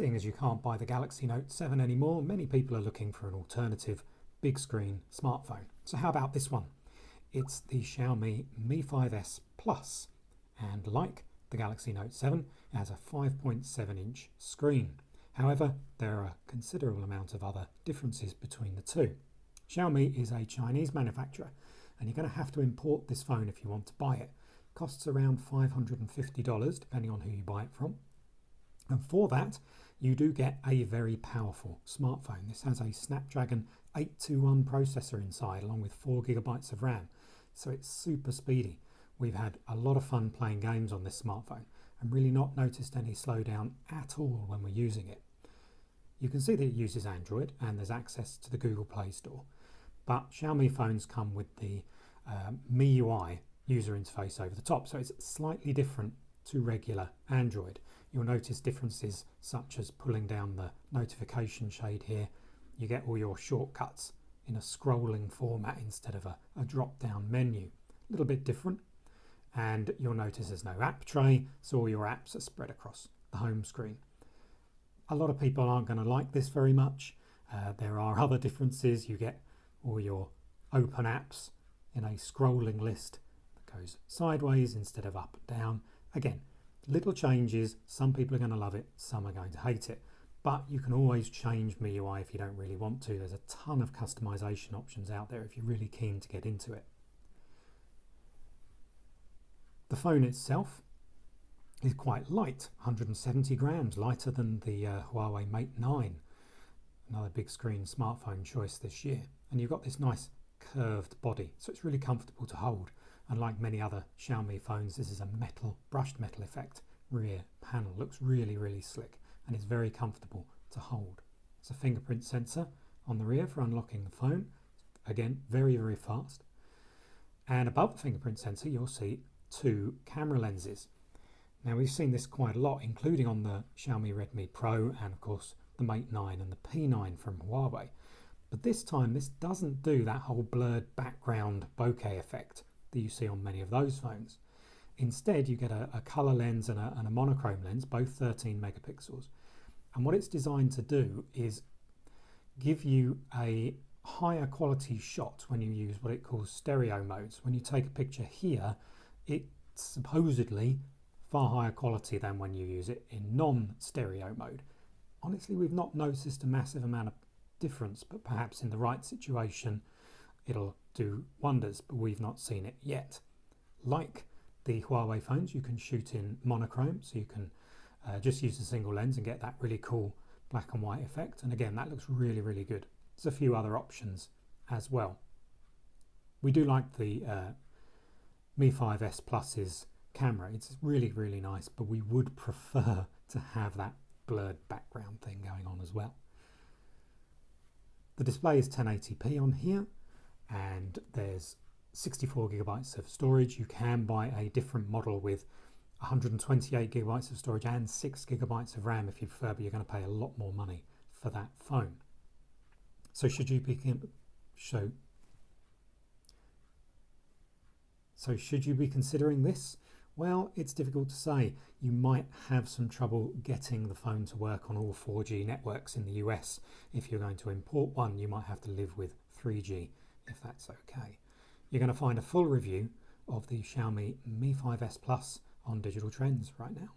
Seeing as you can't buy the Galaxy Note 7 anymore, many people are looking for an alternative big screen smartphone. So how about this one? It's the Xiaomi Mi5S Plus, and like the Galaxy Note 7, it has a 5.7-inch screen. However, there are a considerable amount of other differences between the two. Xiaomi is a Chinese manufacturer, and you're going to have to import this phone if you want to buy it. It costs around $550 depending on who you buy it from. And for that, you do get a very powerful smartphone. This has a Snapdragon 821 processor inside, along with 4 GB of RAM. So it's super speedy. We've had a lot of fun playing games on this smartphone and really not noticed any slowdown at all when we're using it. You can see that it uses Android and there's access to the Google Play Store. But Xiaomi phones come with the MIUI user interface over the top, so it's slightly different to regular Android. You'll notice differences such as pulling down the notification shade here. You get all your shortcuts in a scrolling format instead of a drop-down menu. A little bit different. And you'll notice there's no app tray, so all your apps are spread across the home screen. A lot of people aren't going to like this very much. There are other differences. You get all your open apps in a scrolling list that goes sideways instead of up and down. Again, little changes. Some people are going to love it, some are going to hate it. But you can always change MIUI if you don't really want to. There's a ton of customization options out there if you're really keen to get into it. The phone itself is quite light, 170 grams, lighter than the Huawei Mate 9, another big screen smartphone choice this year. And you've got this nice curved body, so it's really comfortable to hold. And like many other Xiaomi phones, this is a brushed metal effect rear panel. Looks really, really slick, and it's very comfortable to hold. It's a fingerprint sensor on the rear for unlocking the phone. Again, very, very fast. And above the fingerprint sensor, you'll see 2 camera lenses. Now we've seen this quite a lot, including on the Xiaomi Redmi Pro and of course the Mate 9 and the P9 from Huawei. But this time this doesn't do that whole blurred background bokeh effect that you see on many of those phones. Instead you get a color lens and a monochrome lens, both 13 megapixels. And what it's designed to do is give you a higher quality shot when you use what it calls stereo modes. When you take a picture here, it's supposedly far higher quality than when you use it in non-stereo mode. Honestly, we've not noticed a massive amount of difference, but perhaps in the right situation it'll do wonders, but we've not seen it yet. Like the Huawei phones, you can shoot in monochrome, so you can just use a single lens and get that really cool black and white effect. And again, that looks really, really good. There's a few other options as well. We do like the Mi5S Plus's camera. It's really, really nice, but we would prefer to have that blurred background thing going on as well. The display is 1080p on here, and there's 64 gigabytes of storage. You can buy a different model with 128 gigabytes of storage and 6 gigabytes of RAM if you prefer, but you're going to pay a lot more money for that phone. So should you be considering this? Well, it's difficult to say. You might have some trouble getting the phone to work on all 4G networks in the US. If you're going to import one, you might have to live with 3G, if that's okay. You're going to find a full review of the Xiaomi Mi 5S Plus on Digital Trends right now.